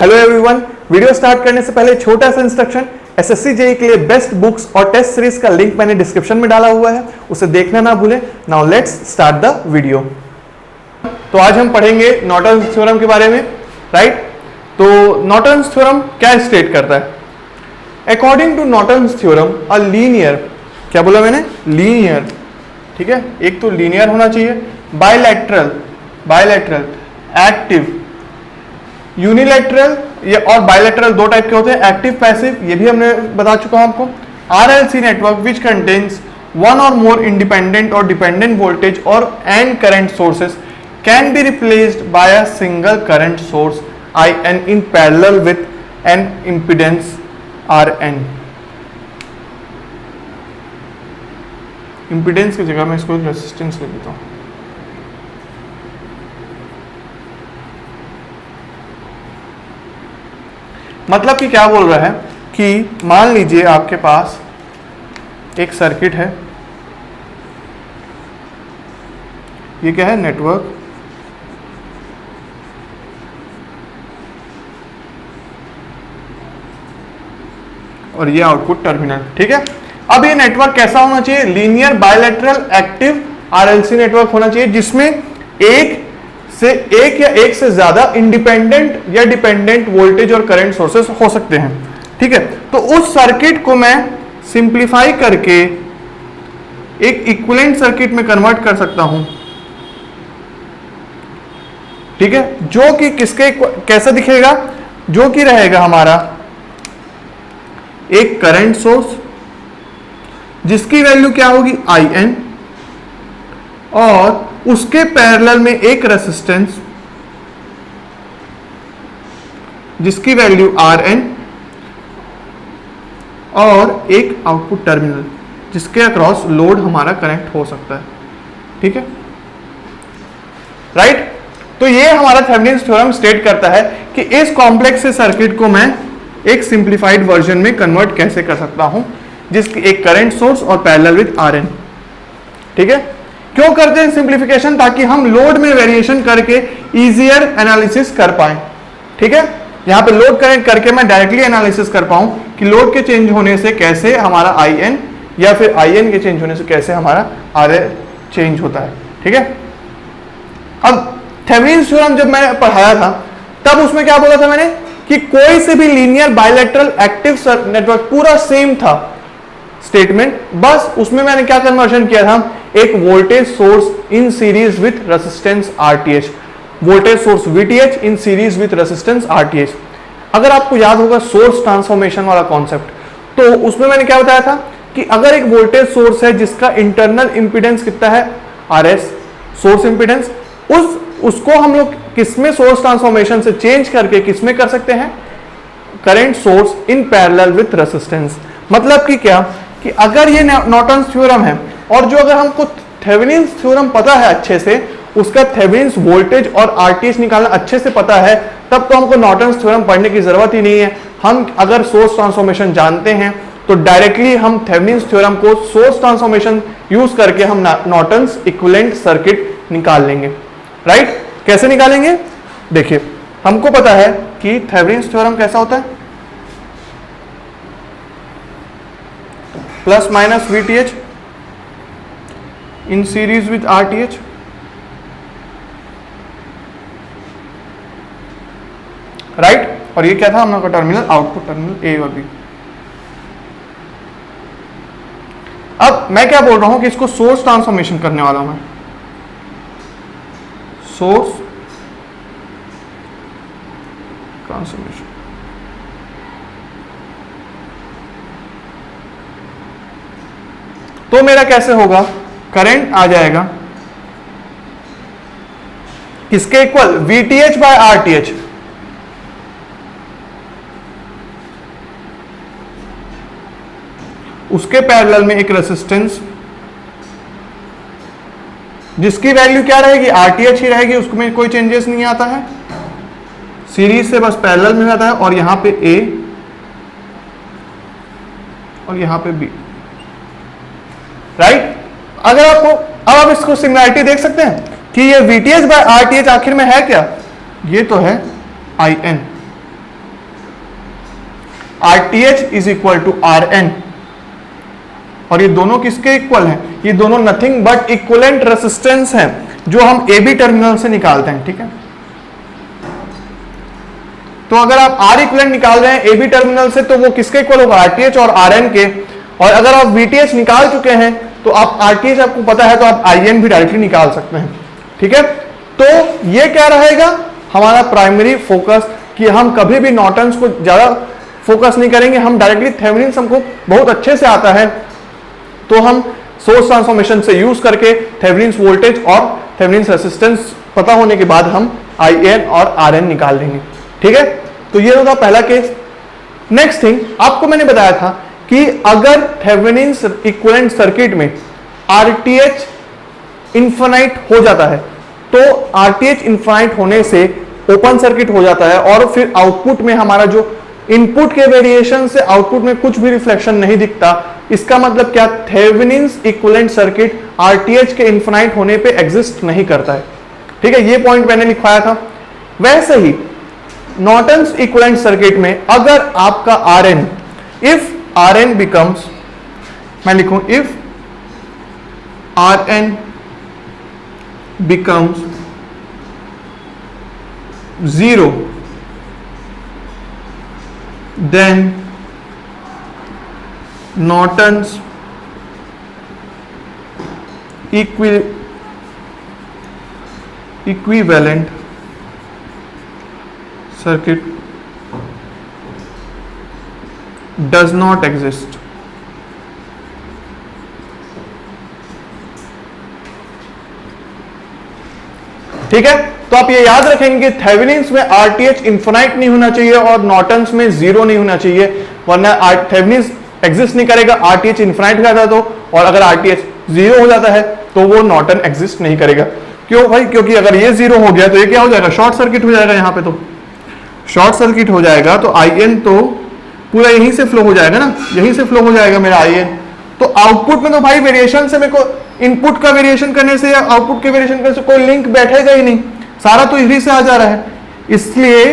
Hello everyone, video start करने से पहले छोटा सा इंस्ट्रक्शन। एसएससी जेईई के लिए बेस्ट बुक्स और टेस्ट सीरीज का लिंक मैंने डिस्क्रिप्शन में डाला हुआ है, उसे देखना ना भूलें। Now let's start the video. तो आज हम पढ़ेंगे नॉर्टन्स थ्योरम के बारे में, राइट। तो नॉर्टन्स थ्योरम क्या स्टेट करता है? According to Norton's theorem a linear, क्या बोला मैंने? लीनियर, ठीक है। एक तो लीनियर होना चाहिए, बायलैटरल, एक्टिव, यूनिलैटरल ये और बायलैटरल दो टाइप के होते हैं, एक्टिव पैसिव, ये भी हमने बता चुका हूं आपको। RLC network which contains one और मोर इंडिपेंडेंट और डिपेंडेंट वोल्टेज और and current sources can be replaced by a single current source IN in parallel with an impedance RN। Impedance की जगह मैं इसको रेजिस्टेंस ले लेता हूं। मतलब कि क्या बोल रहा है कि मान लीजिए आपके पास एक सर्किट है, ये क्या है? नेटवर्क, और ये आउटपुट टर्मिनल, ठीक है। अब ये नेटवर्क कैसा होना चाहिए? Linear, bilateral, active RLC network होना चाहिए, जिसमें एक या एक से ज्यादा इंडिपेंडेंट या डिपेंडेंट वोल्टेज और करंट सोर्सेस हो सकते हैं, ठीक है। तो उस सर्किट को मैं सिंप्लीफाई करके एक इक्विवेलेंट सर्किट में कन्वर्ट कर सकता हूं, ठीक है, जो कि किसके कैसा दिखेगा? जो कि रहेगा हमारा एक करंट सोर्स जिसकी वैल्यू क्या होगी? IN, और उसके पैरेलल में एक रेसिस्टेंस जिसकी वैल्यू RN, और एक आउटपुट टर्मिनल जिसके अक्रॉस लोड हमारा कनेक्ट हो सकता है, ठीक है, राइट। तो ये हमारा थेवेनिन्स थ्योरम स्टेट करता है कि इस कॉम्प्लेक्स से सर्किट को मैं एक सिंप्लीफाइड वर्जन में कन्वर्ट कैसे कर सकता हूं, जिसकी एक करंट सोर्स और पैरेलल विद RN, ठीक है। क्यों करते हैं सिंप्लीफिकेशन? ताकि हम लोड में वेरिएशन करके इजियर एनालिसिस कर पाए, ठीक है। यहां पे लोड कनेक्ट करके मैं डायरेक्टली एनालिसिस कर पाऊं कि लोड के चेंज होने से कैसे हमारा IN या फिर IN के चेंज होने से कैसे हमारा RL चेंज होता है, ठीक है। अब थेवेनिन्स थ्योरम जब मैंने पढ़ाया था तब उसमें क्या बोला था मैंने कि कोई से भी लीनियर, बायलैटरल, एक्टिव नेटवर्क पूरा सेम था स्टेटमेंट, बस उसमें मैंने क्या कन्वर्जन किया था? एक voltage source in series with resistance RTH, voltage source VTH in series with resistance RTH। अगर आपको याद होगा सोर्स ट्रांसफॉर्मेशन वाला कॉन्सेप्ट, तो उसमें मैंने क्या बताया था कि अगर एक वोल्टेज सोर्स है जिसका इंटरनल इंपीडेंस कितना है? RS, सोर्स इंपीडेंस, उसको हम लोग किसमें सोर्स ट्रांसफॉर्मेशन से चेंज करके किसमें कर सकते हैं? Current source in parallel with resistance. मतलब कि क्या कि अगर ये नॉर्टन्स थ्योरम है और जो अगर हमको थेवेनिन्स थ्योरम पता है अच्छे से, उसका थेवेनिन्स वोल्टेज और RTH निकालना अच्छे से पता है, तब तो हमको नॉर्टन्स थ्योरम पढ़ने की जरूरत ही नहीं है। हम अगर सोर्स ट्रांसफॉर्मेशन जानते हैं तो डायरेक्टली हम थेवेनिन्स थ्योरम को सोर्स ट्रांसफॉर्मेशन यूज करके हम नॉर्टन्स इक्विवेलेंट सर्किट निकाल लेंगे, राइट। कैसे निकालेंगे? देखिए, हमको पता है कि थेवेनिन्स थ्योरम कैसा होता है? Plus minus VTH in series with RTH, right. और ये क्या था हम लोग का टर्मिनल? आउटपुट टर्मिनल A और B। अब मैं क्या बोल रहा हूं कि इसको सोर्स ट्रांसफॉर्मेशन करने वाला हूं मैं, सोर्स ट्रांसफॉर्मेशन। तो मेरा कैसे होगा? करंट आ जाएगा किसके इक्वल? VTH by RTH। उसके पैरेलल में एक रेसिस्टेंस जिसकी वैल्यू क्या रहेगी? RTH ही रहेगी, उसमें कोई चेंजेस नहीं आता है, सीरीज से बस पैरेलल में आता है। और यहां पे A और यहां पे B, राइट। अगर आपको अब आप इसको सिमिलरिटी देख सकते हैं कि ये VTH बाय RTH आखिर में है क्या? ये तो है IN, RTH is equal to RN, और ये दोनों किसके इक्वल हैं? ये दोनों नथिंग बट इक्विवेलेंट रेजिस्टेंस हैं जो हम AB टर्मिनल से निकालते हैं, ठीक है। तो अगर आप R इक्विवेलेंट निकाल रहे हैं AB टर्मिनल से तो वो किसके इक्वल होगा? RTH और RN के। और अगर आप VTH निकाल चुके हैं तो आप RTH आपको पता है तो आप IN भी डायरेक्टली निकाल सकते हैं, ठीक है। तो ये क्या रहेगा हमारा प्राइमरी फोकस, कि हम कभी भी नॉर्टन्स को ज्यादा फोकस नहीं करेंगे, हम डायरेक्टली थेवेनिन्स हमको बहुत अच्छे से आता है, तो हम सोर्स ट्रांसफॉर्मेशन से यूज करके थेवेनिन्स वोल्टेज और थेवेनिन्स रेजिस्टेंस पता होने के बाद हम IN और RN निकाल लेंगे, ठीक है। तो ये होगा पहला केस। नेक्स्ट थिंग, आपको मैंने बताया था कि अगर थेवेनिन्स इक्विवेलेंट सर्किट में RTH इन्फिनाइट हो जाता है तो RTH इन्फिनाइट होने से ओपन सर्किट हो जाता है और फिर आउटपुट में हमारा जो इनपुट के वेरिएशन से आउटपुट में कुछ भी रिफ्लेक्शन नहीं दिखता। इसका मतलब क्या? थेवेनिन्स इक्विवेलेंट सर्किट RTH के इन्फिनाइट होने पे एग्जिस्ट नहीं करता है, ठीक है। ये पॉइंट मैंने लिखवाया था। वैसे ही नॉर्टन्स इक्विवेलेंट सर्किट में अगर आपका RN, इफ RN बिकम्स, मैं लिखूं if RN becomes 0, then Norton's equivalent circuit does not exist. ठीक है, तो आप ये याद रखेंगे कि थेवेनिन्स में RTH इन्फिनाइट नहीं होना चाहिए और नॉर्टन्स में 0 नहीं होना चाहिए, वरना थेवेनिन्स एग्जिस्ट नहीं करेगा। RTH इन्फिनाइट हो जाता तो, और अगर RTH 0 हो जाता है तो वो नॉर्टन एग्जिस्ट नहीं करेगा। क्यों भाई? क्योंकि अगर ये 0 हो गया तो ये क्या हो जाएगा? शॉर्ट सर्किट हो जाएगा। यहाँ पे तो शॉर्ट सर्किट हो जाएगा तो IN तो पूरा यहीं से फ्लो हो जाएगा ना, यहीं से फ्लो हो जाएगा मेरा IN। तो आउटपुट में तो भाई वेरिएशन से मेरे को इनपुट का वेरिएशन करने से या आउटपुट के वेरिएशन करने से कोई लिंक बैठेगा ही नहीं, सारा तो इसी से आ जा रहा है। इसलिए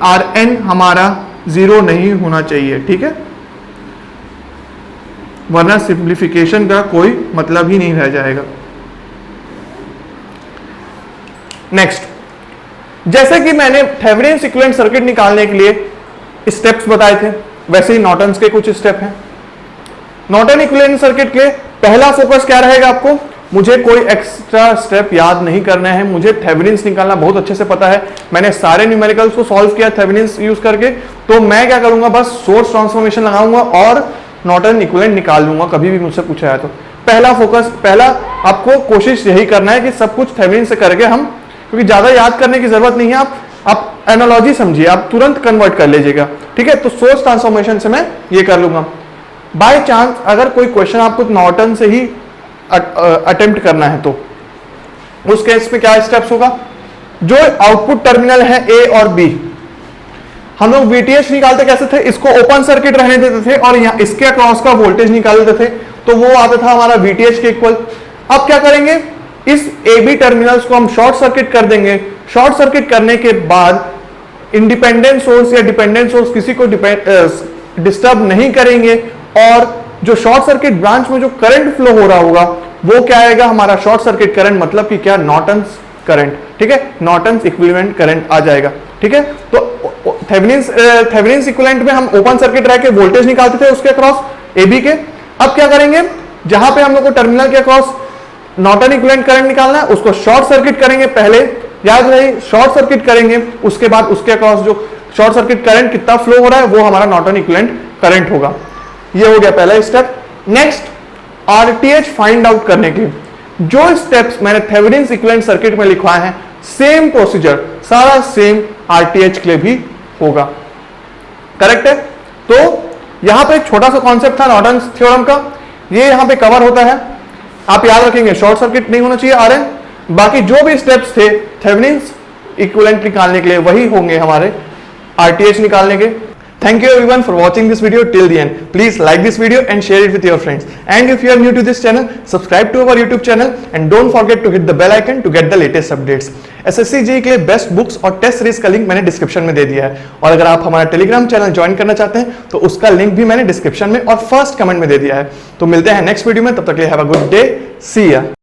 RN हमारा 0 नहीं होना चाहिए, ठीक है, वरना सिंप्लीफिकेशन का कोई मतलब ही नहीं रह जाएगा। नेक्स्ट, जैसे कि मैंने थेवेनिन्स इक्विवेलेंट सर्किट निकालने के लिए स्टेप्स बताए थे, वैसे ही नॉर्टन्स के कुछ स्टेप हैं। नॉर्टन इक्विवेलेंट सर्किट के पहला फोकस क्या रहेगा? आपको मुझे कोई एक्स्ट्रा स्टेप याद नहीं करना है, मुझे थेवेनिन्स निकालना बहुत अच्छे से पता है। मैंने सारे न्यूमेरिकल्स को सॉल्व किया थेवेनिन्स यूज करके, तो मैं क्या करूंगा? बस सोर्स ट्रांसफॉर्मेशन लगाऊंगा और नॉर्टन इक्विवेलेंट निकाल लूंगा कभी भी मुझसे पूछा है तो। पहला फोकस, पहला आपको कोशिश यही करना है कि सब कुछ थेवेनिन से करके हम, क्योंकि ज्यादा याद करने की जरूरत नहीं है, आप एनालॉजी समझिए, आप तुरंत कन्वर्ट कर लीजिएगा, ठीक है। तो सोर्स ट्रांसफॉर्मेशन से मैं ये कर लूंगा। बाय चांस अगर कोई क्वेश्चन आपको नॉर्टन से ही अटेम्प्ट करना है तो उस केस में क्या स्टेप्स होगा? जो आउटपुट टर्मिनल है A और B, हम लोग VTH निकालते कैसे थे? इसको ओपन सर्किट रहने देते थे और यहाँ इसके अक्रॉस का वोल्टेज निकाल देते थे, तो वो आता था हमारा VTH के इक्वल। अब क्या करेंगे? इस AB टर्मिनल्स को हम शॉर्ट सर्किट कर देंगे। शॉर्ट सर्किट करने के बाद इंडिपेंडेंट सोर्स या डिपेंडेंट सोर्स किसी को डिस्टर्ब नहीं करेंगे, और जो शॉर्ट सर्किट ब्रांच में जो करंट फ्लो हो रहा होगा वो क्या आएगा? हमारा शॉर्ट सर्किट करंट, मतलब कि क्या? नॉर्टन्स करंट, ठीक है, नॉर्टन्स इक्विवेलेंट करंट आ जाएगा, ठीक है। तो थेवेनिन्स इक्विवेलेंट में हम ओपन सर्किट रह के वोल्टेज निकालते थे उसके अक्रॉस AB के। अब क्या करेंगे? जहां पे हम लोग को टर्मिनल के अक्रॉस नॉर्टन इक्विवेलेंट करंट निकालना है उसको शॉर्ट सर्किट करेंगे। पहले याद रहे, शॉर्ट सर्किट करेंगे, उसके बाद उसके अक्रॉस जो शॉर्ट सर्किट करंट कितना फ्लो हो रहा है वो हमारा नॉर्टन इक्विवेलेंट करंट होगा। ये हो गया पहला step. Next, RTH find out करने के लिए जो स्टेप्स मैंने थेवेनिन्स इक्विवेलेंट सर्किट में लिखवाए हैं, सेम प्रोसीजर, सारा सेम RTH के लिए भी होगा, करेक्ट है। तो यहां पे एक छोटा सा कॉन्सेप्ट था नॉर्टन्स थ्योरम का, ये यहां पे कवर होता है। आप याद रखेंगे शॉर्ट सर्किट नहीं होना चाहिए RN, बाकी जो भी स्टेप्स थे थेवेनिन्स इक्विवेलेंट निकालने के लिए वही होंगे हमारे RTH निकालने के। Thank you everyone for watching this video till the end. Please like this video and share it with your friends. And if you are new to this channel, subscribe to our YouTube channel and don't forget to hit the bell icon to get the latest updates. SSC JEE के लिए best books और test series का link मैंने description में दे दिया है, और अगर आप हमारा टेलीग्राम चैनल ज्वाइन करना चाहते हैं तो उसका लिंक भी मैंने डिस्क्रिप्शन में और फर्स्ट कमेंट में दे दिया है। तो मिलते हैं नेक्स्ट वीडियो में, तब तक के लिए हैव अ गुड डे, सी या।